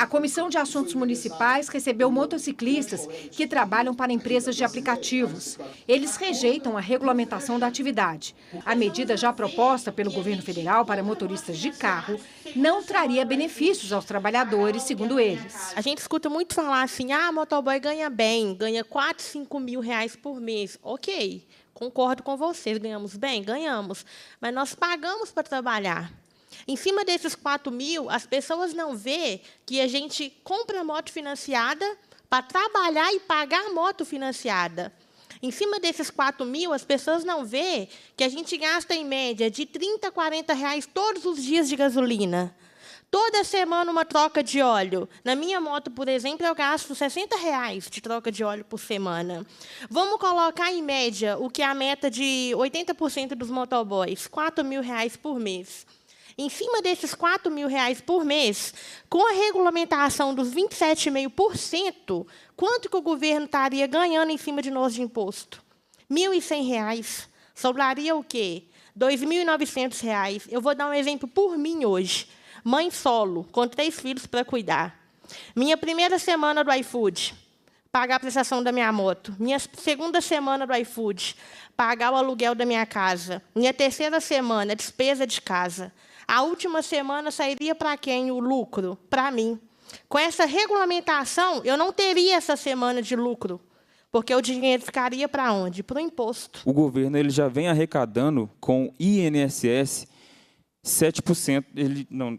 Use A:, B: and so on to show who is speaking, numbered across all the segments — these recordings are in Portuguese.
A: A Comissão de Assuntos Municipais recebeu motociclistas que trabalham para empresas de aplicativos. Eles rejeitam a regulamentação da atividade. A medida já proposta pelo governo federal para motoristas de carro não traria benefícios aos trabalhadores, segundo eles.
B: A gente escuta muito falar assim, motoboy ganha bem, ganha 4, 5 mil reais por mês. Ok, concordo com vocês, ganhamos bem? Ganhamos, mas nós pagamos para trabalhar. Em cima desses 4 mil, as pessoas não vê que a gente compra moto financiada para trabalhar e pagar a moto financiada. Em cima desses 4 mil, as pessoas não vê que a gente gasta, em média, de 30 a 40 reais todos os dias de gasolina. Toda semana uma troca de óleo. Na minha moto, por exemplo, eu gasto 60 reais de troca de óleo por semana. Vamos colocar, em média, o que é a meta de 80% dos motoboys, 4 mil reais por mês. Em cima desses 4 mil reais por mês, com a regulamentação dos 27,5%, quanto que o governo estaria ganhando em cima de nós de imposto? R$ 1.100. Sobraria o quê? R$ 2.900. Eu vou dar um exemplo por mim hoje. Mãe solo, com 3 filhos para cuidar. Minha primeira semana do iFood, pagar a prestação da minha moto. Minha segunda semana do iFood, pagar o aluguel da minha casa. Minha terceira semana, despesa de casa. A última semana sairia para quem o lucro? Para mim. Com essa regulamentação, eu não teria essa semana de lucro, porque o dinheiro ficaria para onde? Para o imposto.
C: O governo ele já vem arrecadando com INSS 7%.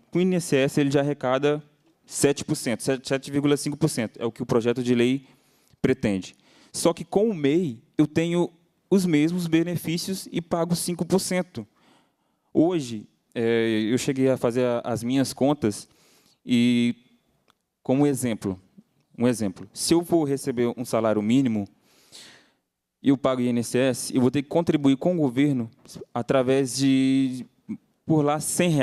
C: Com o INSS ele já arrecada 7%, 7,5%. É o que o projeto de lei pretende. Só que com o MEI eu tenho os mesmos benefícios e pago 5%. Hoje, eu cheguei a fazer as minhas contas e, como exemplo, se eu for receber um salário mínimo e eu pago INSS, eu vou ter que contribuir com o governo através de, por lá, R$ 100.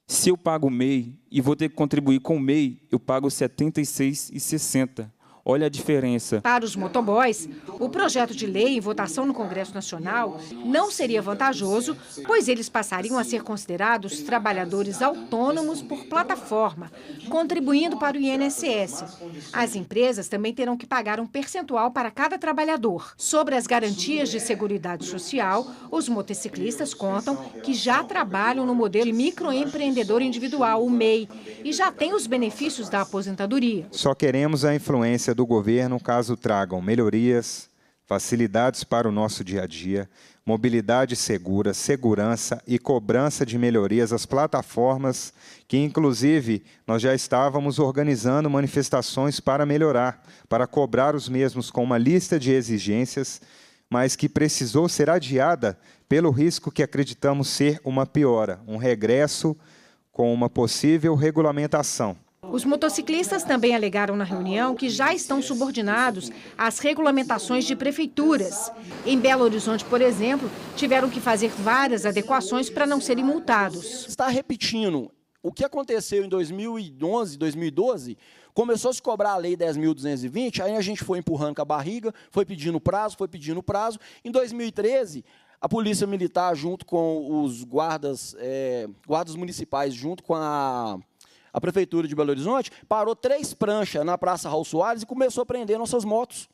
C: Se eu pago o MEI e vou ter que contribuir com o MEI, eu pago R$ 76,60. Olha a diferença.
A: Para os motoboys, o projeto de lei em votação no Congresso Nacional não seria vantajoso, pois eles passariam a ser considerados trabalhadores autônomos por plataforma, contribuindo para o INSS. As empresas também terão que pagar um percentual para cada trabalhador. Sobre as garantias de seguridade social, os motociclistas contam que já trabalham no modelo de microempreendedor individual, o MEI, e já têm os benefícios da aposentadoria.
D: Só queremos a influência do governo caso tragam melhorias, facilidades para o nosso dia a dia, mobilidade segura, segurança e cobrança de melhorias às plataformas, que inclusive nós já estávamos organizando manifestações para melhorar, para cobrar os mesmos com uma lista de exigências, mas que precisou ser adiada pelo risco que acreditamos ser uma piora, um regresso com uma possível regulamentação.
A: Os motociclistas também alegaram na reunião que já estão subordinados às regulamentações de prefeituras. Em Belo Horizonte, por exemplo, tiveram que fazer várias adequações para não serem multados.
E: Está repetindo o que aconteceu em 2011, 2012, começou a se cobrar a lei 10.220, aí a gente foi empurrando com a barriga, foi pedindo prazo. Em 2013, a Polícia Militar, junto com os guardas municipais, junto com a Prefeitura de Belo Horizonte, parou 3 pranchas na Praça Raul Soares e começou a prender nossas motos.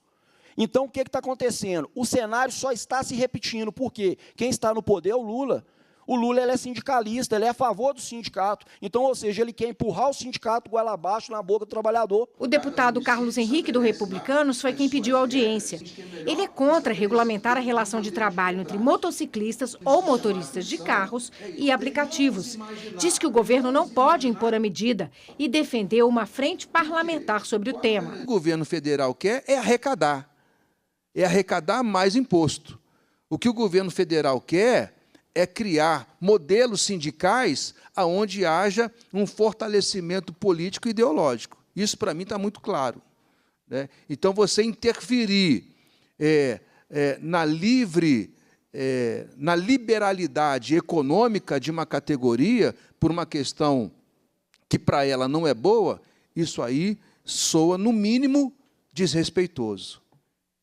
E: Então, o que está acontecendo? O cenário só está se repetindo, porque quem está no poder é o Lula. O Lula ele é sindicalista, ele é a favor do sindicato. Então, ou seja, ele quer empurrar o sindicato goela abaixo na boca do trabalhador.
A: O deputado Carlos Henrique, do Republicanos, foi quem pediu audiência. Ele é contra regulamentar a relação de trabalho entre motociclistas ou motoristas de carros e aplicativos. Diz que o governo não pode impor a medida e defendeu uma frente parlamentar sobre o tema.
F: O governo federal quer é arrecadar mais imposto. O que o governo federal quer é criar modelos sindicais onde haja um fortalecimento político e ideológico. Isso, para mim, está muito claro, né? Então, você interferir na liberalidade econômica de uma categoria por uma questão que, para ela, não é boa, isso aí soa, no mínimo, desrespeitoso.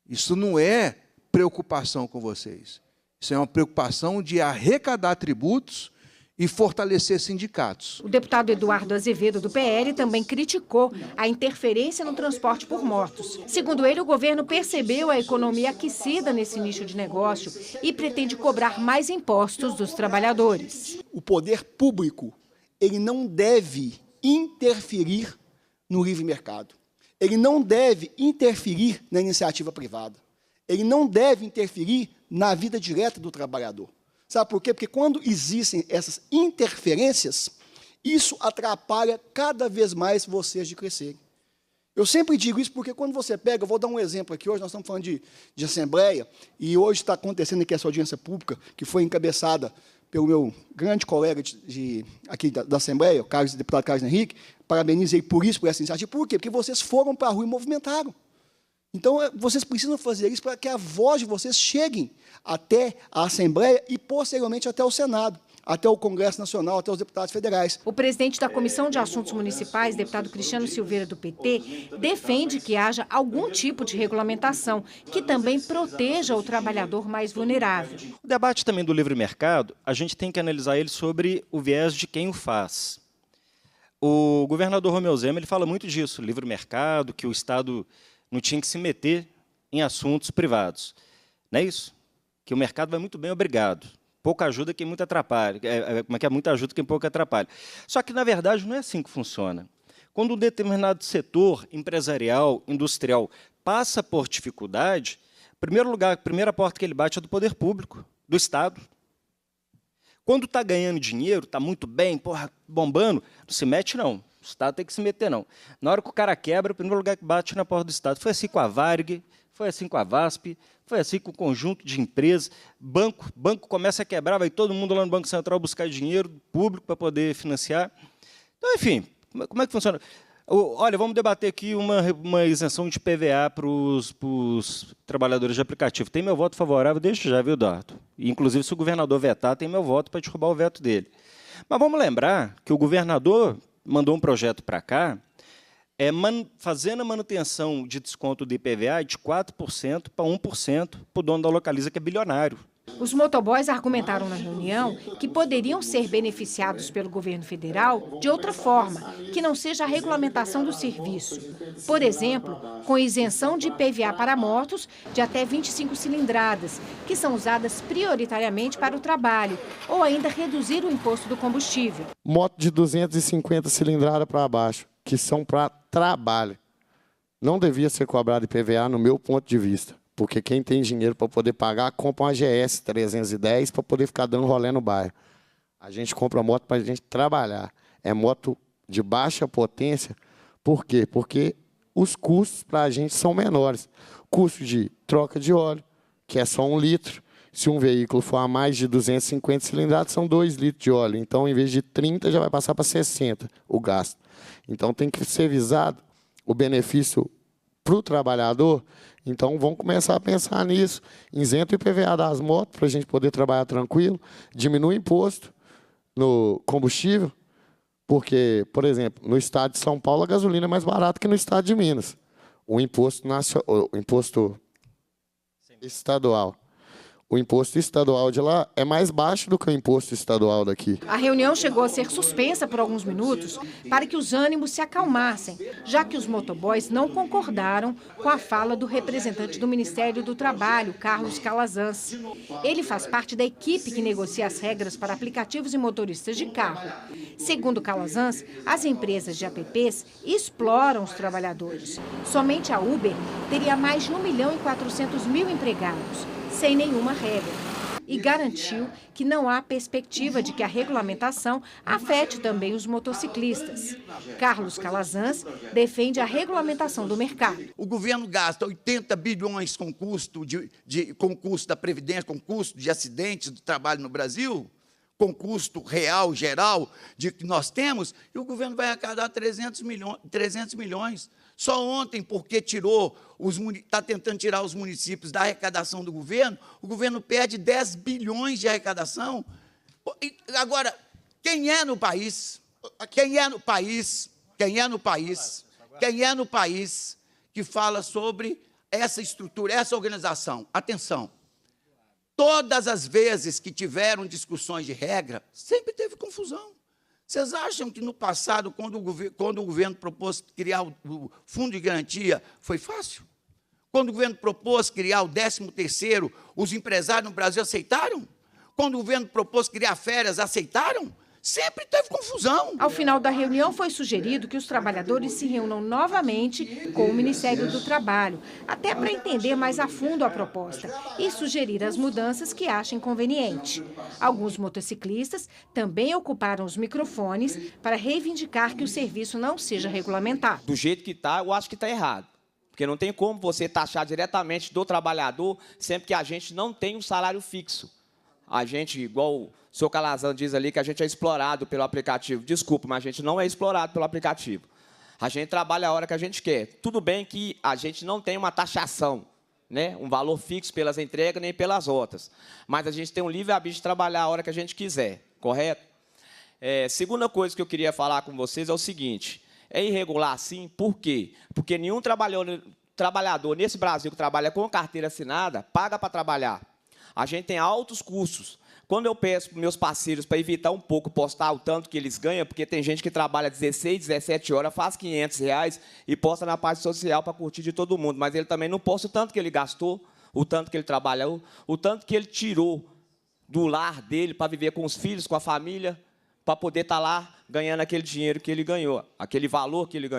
F: Isso não é preocupação com vocês. Isso é uma preocupação de arrecadar tributos e fortalecer sindicatos.
A: O deputado Eduardo Azevedo, do PL, também criticou a interferência no transporte por motos. Segundo ele, o governo percebeu a economia aquecida nesse nicho de negócio e pretende cobrar mais impostos dos trabalhadores.
G: O poder público, ele não deve interferir no livre mercado. Ele não deve interferir na iniciativa privada. Ele não deve interferir na vida direta do trabalhador. Sabe por quê? Porque quando existem essas interferências, isso atrapalha cada vez mais vocês de crescerem. Eu sempre digo isso porque quando você pega, eu vou dar um exemplo aqui, hoje nós estamos falando de Assembleia, e hoje está acontecendo aqui essa audiência pública, que foi encabeçada pelo meu grande colega aqui da Assembleia, o deputado Carlos Henrique, parabenizei por isso, por essa iniciativa. Por quê? Porque vocês foram para a rua e movimentaram. Então, vocês precisam fazer isso para que a voz de vocês chegue até a Assembleia e, posteriormente, até o Senado, até o Congresso Nacional, até os deputados federais.
A: O presidente da Comissão de Assuntos Municipais, deputado Cristiano Silveira, do PT, defende que haja algum tipo de regulamentação que também proteja o trabalhador mais vulnerável.
H: O debate também do livre mercado, a gente tem que analisar ele sobre o viés de quem o faz. O governador Romeu Zema, ele fala muito disso, livre mercado, que o Estado não tinha que se meter em assuntos privados. Não é isso? Que o mercado vai muito bem, obrigado. Pouca ajuda quem muito atrapalha. Como é que é? Muita ajuda quem pouco atrapalha. Só que, na verdade, não é assim que funciona. Quando um determinado setor empresarial, industrial, passa por dificuldade, em primeiro lugar, a primeira porta que ele bate é do poder público, do Estado. Quando está ganhando dinheiro, está muito bem, porra, bombando, não se mete, não. O Estado tem que se meter, não. Na hora que o cara quebra, o primeiro lugar que bate na porta do Estado. Foi assim com a Varig, foi assim com a VASP, foi assim com o conjunto de empresas. Banco começa a quebrar, vai todo mundo lá no Banco Central buscar dinheiro público para poder financiar. Então, enfim, como é que funciona? Olha, vamos debater aqui uma isenção de PVA para os trabalhadores de aplicativo. Tem meu voto favorável desde já, viu, Eduardo? Inclusive, se o governador vetar, tem meu voto para derrubar o veto dele. Mas vamos lembrar que o governador mandou um projeto para cá, fazendo a manutenção de desconto do IPVA de 4% para 1% para o dono da Localiza, que é bilionário.
A: Os motoboys argumentaram na reunião que poderiam ser beneficiados pelo governo federal de outra forma, que não seja a regulamentação do serviço. Por exemplo, com isenção de IPVA para motos de até 25 cilindradas, que são usadas prioritariamente para o trabalho, ou ainda reduzir o imposto do combustível.
I: Moto de 250 cilindradas para baixo, que são para trabalho. Não devia ser cobrado IPVA, no meu ponto de vista. Porque quem tem dinheiro para poder pagar, compra uma GS 310 para poder ficar dando rolê no bairro. A gente compra moto para a gente trabalhar. É moto de baixa potência. Por quê? Porque os custos para a gente são menores. Custo de troca de óleo, que é só 1 litro. Se um veículo for a mais de 250 cilindradas, são 2 litros de óleo. Então, em vez de 30, já vai passar para 60 o gasto. Então, tem que ser visado o benefício para o trabalhador. Então, vamos começar a pensar nisso. Isenta o IPVA das motos para a gente poder trabalhar tranquilo. Diminui o imposto no combustível, porque, por exemplo, no estado de São Paulo, a gasolina é mais barata que no estado de Minas. O imposto estadual. O imposto estadual de lá é mais baixo do que o imposto estadual daqui.
A: A reunião chegou a ser suspensa por alguns minutos para que os ânimos se acalmassem, já que os motoboys não concordaram com a fala do representante do Ministério do Trabalho, Carlos Calazans. Ele faz parte da equipe que negocia as regras para aplicativos e motoristas de carro. Segundo Calazans, as empresas de apps exploram os trabalhadores. Somente a Uber teria mais de 1.400.000 empregados, sem nenhuma regra, e garantiu que não há perspectiva de que a regulamentação afete também os motociclistas. Carlos Calazans defende a regulamentação do mercado.
J: O governo gasta 80 bilhões com custo com custo da Previdência, com custo de acidentes do trabalho no Brasil, com custo real, geral, de que nós temos, e o governo vai arrecadar 300 milhões. Só ontem, porque está tentando tirar os municípios da arrecadação do governo, o governo perde 10 bilhões de arrecadação. Agora, quem é no país que fala sobre essa estrutura, essa organização? Atenção, Todas as vezes que tiveram discussões de regra, sempre teve confusão. Vocês acham que, no passado, quando o governo propôs criar o Fundo de Garantia, foi fácil? Quando o governo propôs criar o 13º, os empresários no Brasil aceitaram? Quando o governo propôs criar férias, aceitaram? Sempre teve confusão.
A: Ao final da reunião, foi sugerido que os trabalhadores se reúnam novamente com o Ministério do Trabalho, até para entender mais a fundo a proposta e sugerir as mudanças que achem conveniente. Alguns motociclistas também ocuparam os microfones para reivindicar que o serviço não seja regulamentado.
K: Do jeito que está, eu acho que está errado. Porque não tem como você taxar diretamente do trabalhador, sempre que a gente não tem um salário fixo. A gente, igual o senhor Calazan diz ali, que a gente é explorado pelo aplicativo. Desculpa, mas a gente não é explorado pelo aplicativo. A gente trabalha a hora que a gente quer. Tudo bem que a gente não tem uma taxação, né? Um valor fixo pelas entregas nem pelas rotas. Mas a gente tem um livre-arbítrio de trabalhar a hora que a gente quiser, correto? Segunda coisa que eu queria falar com vocês é o seguinte. É irregular, sim, por quê? Porque nenhum trabalhador nesse Brasil que trabalha com carteira assinada paga para trabalhar. A gente tem altos custos. Quando eu peço para meus parceiros para evitar um pouco postar o tanto que eles ganham, porque tem gente que trabalha 16, 17 horas, faz R$500 e posta na parte social para curtir de todo mundo, mas ele também não posta o tanto que ele gastou, o tanto que ele trabalhou, o tanto que ele tirou do lar dele para viver com os filhos, com a família, para poder estar lá ganhando aquele dinheiro que ele ganhou, aquele valor que ele ganhou.